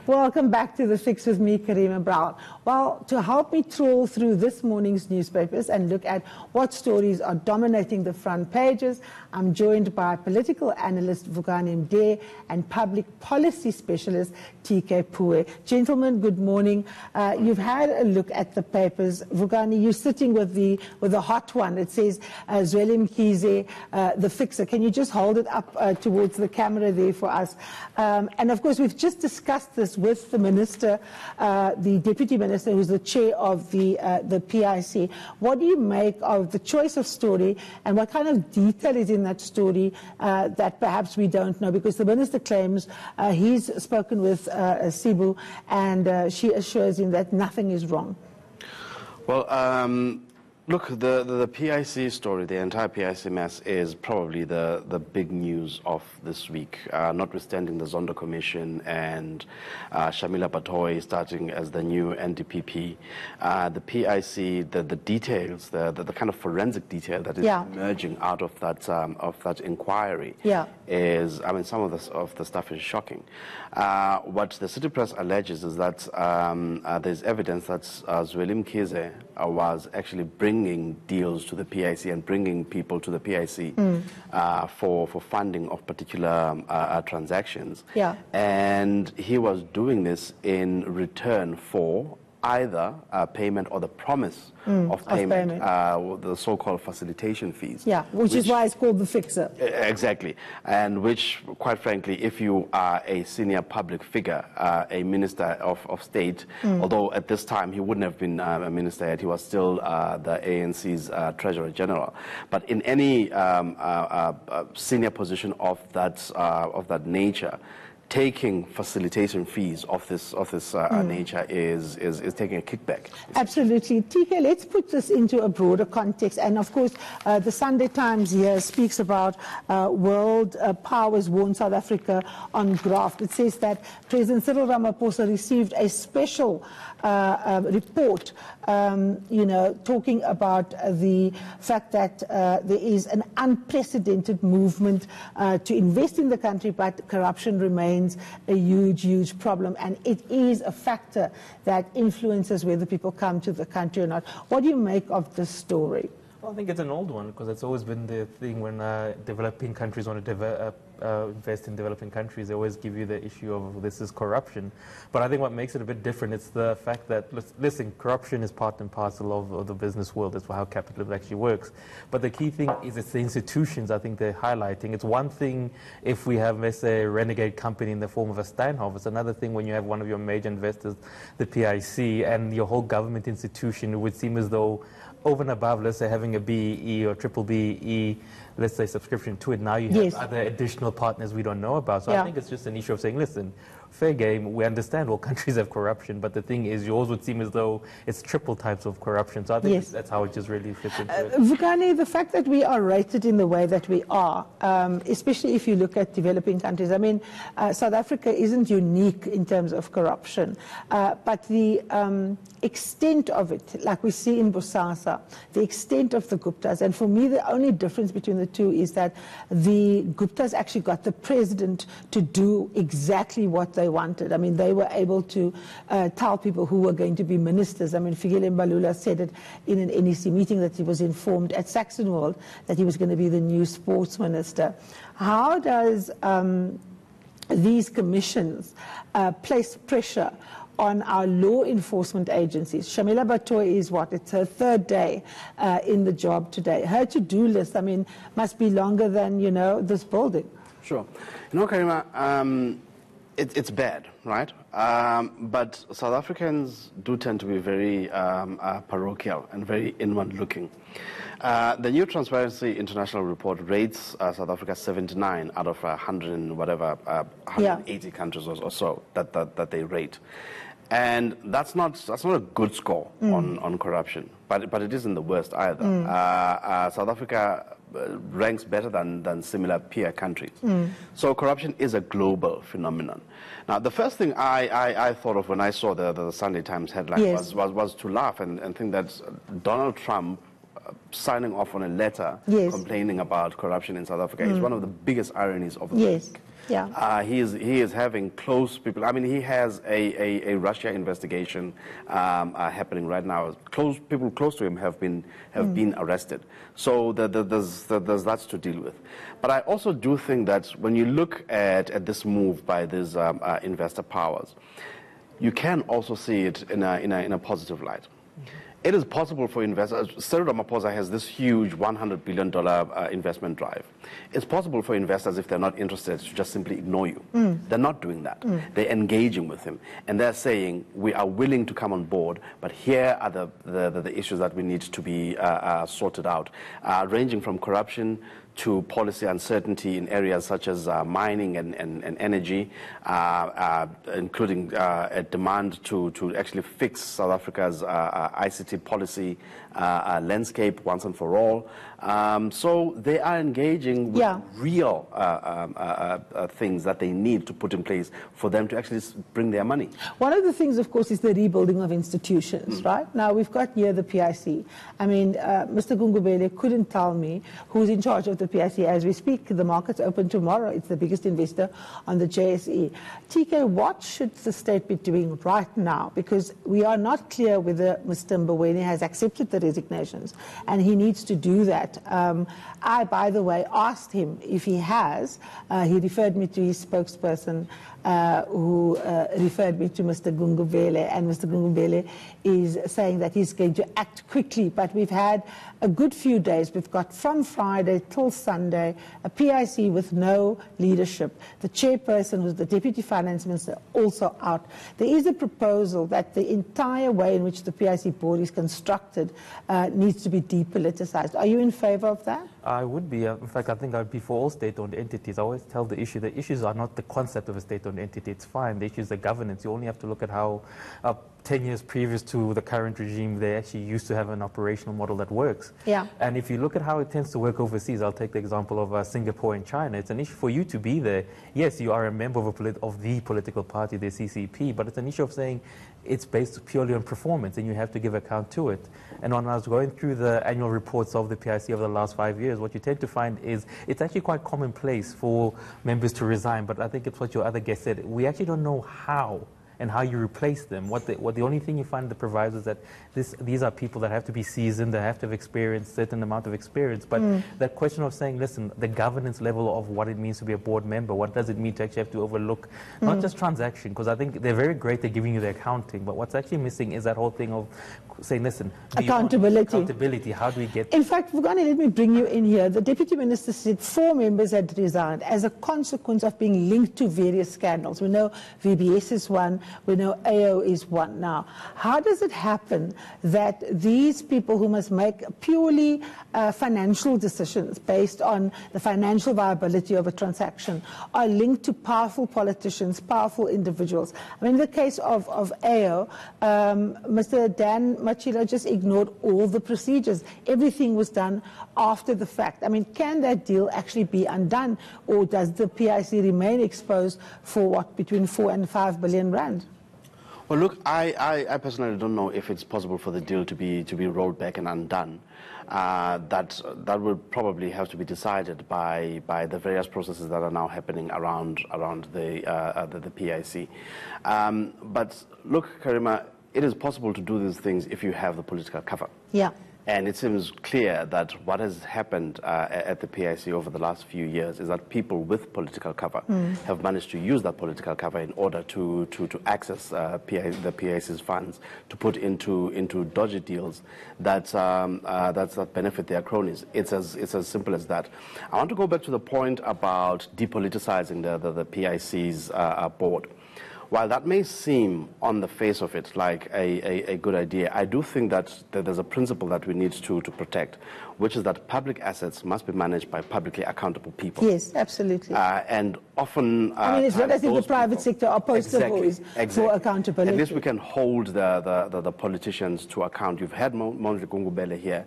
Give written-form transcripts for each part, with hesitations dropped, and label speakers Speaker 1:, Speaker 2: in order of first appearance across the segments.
Speaker 1: Welcome back to The Fix with me, Karima Brown. Well, to help me trawl through this morning's newspapers and look at what stories are dominating the front pages, I'm joined by political analyst Vukani and public policy specialist TK Pooe. Gentlemen, good morning. You've had a look at the papers. Vukani, you're sitting with the hot one. It says Zweli Mkhize, the fixer. Can you just hold it up towards the camera there for us? And of course, we've just discussed this with the minister, the deputy minister, who's the chair of the PIC. What do you make of the choice of story, and what kind of detail is in that story that perhaps we don't know? Because the minister claims he's spoken with Sibu, and she assures him that nothing is wrong.
Speaker 2: Well, look, the PIC story, the entire PIC mess, is probably the big news of this week, notwithstanding the Zondo Commission and Shamila Batoy starting as the new NDPP. The PIC, the details, the kind of forensic detail that is emerging out of that inquiry is, I mean, some of the stuff is shocking. What the City Press alleges is that there's evidence that Zweli Mkhize was actually bringing deals to the PIC and bringing people to the PIC for funding of particular transactions. And he was doing this in return for either payment or the promise of payment. The so-called facilitation fees.
Speaker 1: Which is why it's called the fixer.
Speaker 2: Exactly. And which, quite frankly, if you are a senior public figure, a minister of state, although at this time he wouldn't have been a minister yet, he was still the ANC's Treasurer General. But in any senior position of that nature, taking facilitation fees of this nature is taking a kickback.
Speaker 1: Absolutely. TK, let's put this into a broader context. And of course, the Sunday Times here speaks about world powers warn South Africa on graft. It says that President Cyril Ramaphosa received a special report, talking about the fact that there is an unprecedented movement to invest in the country, but corruption remains a huge problem, and it is a factor that influences whether people come to the country or not. What do you make of this story?
Speaker 3: Well, I think it's an old one, because it's always been the thing when developing countries want to invest in developing countries. They always give you the issue of this is corruption. But I think what makes it a bit different is the fact that, listen, corruption is part and parcel of the business world. That's how capitalism actually works. But the key thing is it's the institutions I think they're highlighting. It's one thing if we have, let's say, a renegade company in the form of a Steinhoff. It's another thing when you have one of your major investors, the PIC, and your whole government institution. It would seem as though over and above, let's say, having a BEE or triple BEE, let's say, subscription to it, now you have other additional partners we don't know about. So I think it's just an issue of saying, listen, fair game, we understand all countries have corruption, but the thing is, yours would seem as though it's triple types of corruption. So I think that's how it just really fits into it.
Speaker 1: Vukani, the fact that we are rated in the way that we are, especially if you look at developing countries, I mean, South Africa isn't unique in terms of corruption, but the extent of it, like we see in Bosasa, the extent of the Guptas, and for me the only difference between the two is that the Guptas actually got the president to do exactly what they wanted. I mean, they were able to tell people who were going to be ministers. I mean, Fikile Mbalula said it in an NEC meeting that he was informed at Saxon World that he was going to be the new sports minister. How does these commissions place pressure on our law enforcement agencies? Shamila Batoy is what? It's her third day in the job today. Her to-do list, I mean, must be longer than, this building.
Speaker 2: Sure. Karima, it's bad, right? But South Africans do tend to be very parochial and very inward-looking. The new Transparency International report rates South Africa 79 out of 100 and whatever, 180 countries or so that they rate. And that's not a good score on corruption, but it isn't the worst either. South Africa ranks better than similar peer countries. So corruption is a global phenomenon. Now, the first thing I thought of when I saw the Sunday Times headline was to laugh and think that Donald Trump signing off on a letter complaining about corruption in South Africa is one of the biggest ironies of the week. He is having close people. I mean, he has a Russia investigation happening right now. People close to him have been arrested. So there's that to deal with. But I also do think that when you look at this move by these investor powers, you can also see it in a positive light. It is possible for investors. Cyril Ramaphosa has this huge $100 billion investment drive. It's possible for investors, if they're not interested, to just simply ignore you. They're not doing that. They're engaging with him. And they're saying, we are willing to come on board, but here are the issues that we need to be sorted out, ranging from corruption to policy uncertainty in areas such as mining and energy, including a demand to actually fix South Africa's ICT policy landscape once and for all. So they are engaging with real things that they need to put in place for them to actually bring their money.
Speaker 1: One of the things, of course, is the rebuilding of institutions, right? Now, we've got here the PIC. I mean, Mr. Gungubele couldn't tell me who's in charge of the PIC as we speak. The market's open tomorrow. It's the biggest investor on the JSE. TK, what should the state be doing right now? Because we are not clear whether Mr. Mboweni has accepted the resignations, and he needs to do that. I, by the way, asked him if he has. He referred me to his spokesperson, who referred me to Mr. Gungubele, and Mr. Gungubele is saying that he's going to act quickly. But we've had a good few days. We've got from Friday till Sunday a PIC with no leadership. The chairperson, who's the Deputy Finance Minister, also out. There is a proposal that the entire way in which the PIC board is constructed needs to be depoliticized. Are you in favor of that?
Speaker 3: I would be. In fact, I think I would be for all state-owned entities. I always tell the issues are not the concept of a state-owned entity. It's fine. The issue is the governance. You only have to look at how 10 years previous to the current regime, they actually used to have an operational model that works.
Speaker 1: Yeah.
Speaker 3: And if you look at how it tends to work overseas, I'll take the example of Singapore and China. It's an issue for you to be there. Yes, you are a member of the political party, the CCP, but it's an issue of saying it's based purely on performance, and you have to give account to it. And when I was going through the annual reports of the PIC over the last 5 years, what you tend to find is it's actually quite commonplace for members to resign, but I think it's what your other guest said. We actually don't know how and how you replace them. The only thing you find in the proviso is that these are people that have to be seasoned, they have to have experienced, a certain amount of experience. But that question of saying, listen, the governance level of what it means to be a board member, what does it mean to actually have to overlook, not just transaction, because I think they're very great at giving you the accounting, but what's actually missing is that whole thing of saying, listen, accountability, how do we get...
Speaker 1: In fact, Vukani, let me bring you in here. The Deputy Minister said 4 members had resigned as a consequence of being linked to various scandals. We know VBS is one, we know AO is one now. How does it happen that these people who must make purely financial decisions based on the financial viability of a transaction are linked to powerful politicians, powerful individuals? I mean, in the case of AO, Mr. Dan Machila just ignored all the procedures. Everything was done after the fact. I mean, can that deal actually be undone, or does the PIC remain exposed for what, between 4 and 5 billion rand?
Speaker 2: Well, look, I personally don't know if it's possible for the deal to be rolled back and undone. That would probably have to be decided by the various processes that are now happening around the PIC. But look, Karima, it is possible to do these things if you have the political cover.
Speaker 1: Yeah.
Speaker 2: And it seems clear that what has happened at the PIC over the last few years is that people with political cover have managed to use that political cover in order to access the PIC's funds to put into dodgy deals that benefit their cronies. It's as simple as that. I want to go back to the point about depoliticizing the PIC's board. While that may seem on the face of it like a good idea, I do think that there's a principle that we need to protect, which is that public assets must be managed by publicly accountable people.
Speaker 1: Yes, absolutely.
Speaker 2: And often...
Speaker 1: I mean, it's not as if the private sector are poster boys for accountability.
Speaker 2: At least we can hold the politicians to account. You've had Mondli Gungubele here.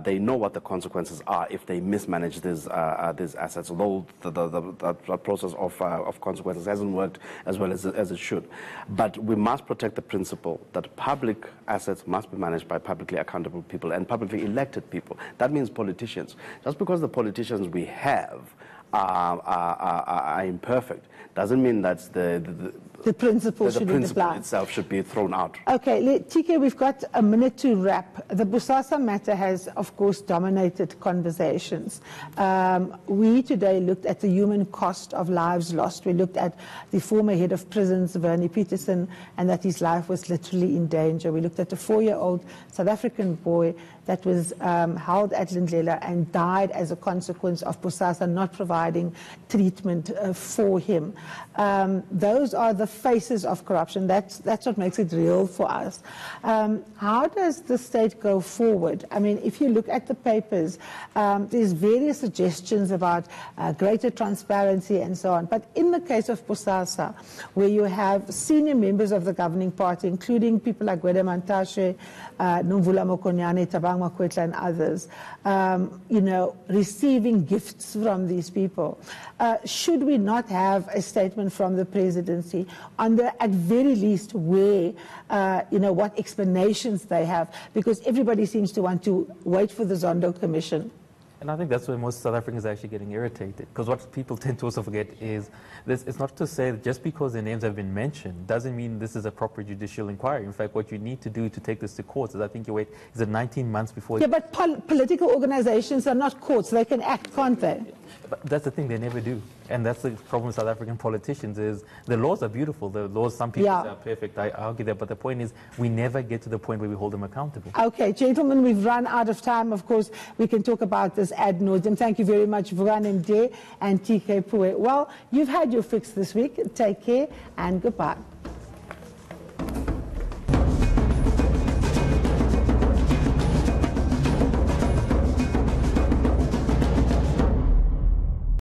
Speaker 2: They know what the consequences are if they mismanage these assets, although the process of consequences hasn't worked as well as it should. But we must protect the principle that public assets must be managed by publicly accountable people and publicly elected people. That means politicians. Just because the politicians we have are imperfect doesn't mean that's the
Speaker 1: principle
Speaker 2: the
Speaker 1: should
Speaker 2: principle
Speaker 1: apply.
Speaker 2: itself should be thrown out.
Speaker 1: Okay, TK, we've got a minute to wrap. The Bosasa matter has, of course, dominated conversations. We today looked at the human cost of lives lost. We looked at the former head of prisons, Vukani Peterson, and that his life was literally in danger. We looked at a 4-year-old South African boy that was held at Lindlela and died as a consequence of Bosasa not providing treatment for him. Those are the faces of corruption. That's what makes it real for us. How does the state go forward? I mean, if you look at the papers, there's various suggestions about greater transparency and so on. But in the case of Bosasa, where you have senior members of the governing party, including people like Gwede Mantashe, Nomvula Mokonyane, Tabang Makwetla, and others, receiving gifts from these people, should we not have a statement from the presidency on the, at very least, where, what explanations they have? Because everybody seems to want to wait for the Zondo Commission.
Speaker 3: And I think that's where most South Africans are actually getting irritated, because what people tend to also forget is this. It's not to say that just because their names have been mentioned doesn't mean this is a proper judicial inquiry. In fact, what you need to do to take this to court is, I think you wait, is it 19 months before...
Speaker 1: Yeah, but political organizations are not courts. They can act, can't they?
Speaker 3: But that's the thing, they never do. And that's the problem with South African politicians is the laws are beautiful. The laws, some people say are perfect. I argue that. But the point is we never get to the point where we hold them accountable. Okay, gentlemen, we've run out of time. Of course, we can talk about this ad nauseum. Thank you very much, Vukani and TK Pooe. Well, you've had your fix this week. Take care and goodbye.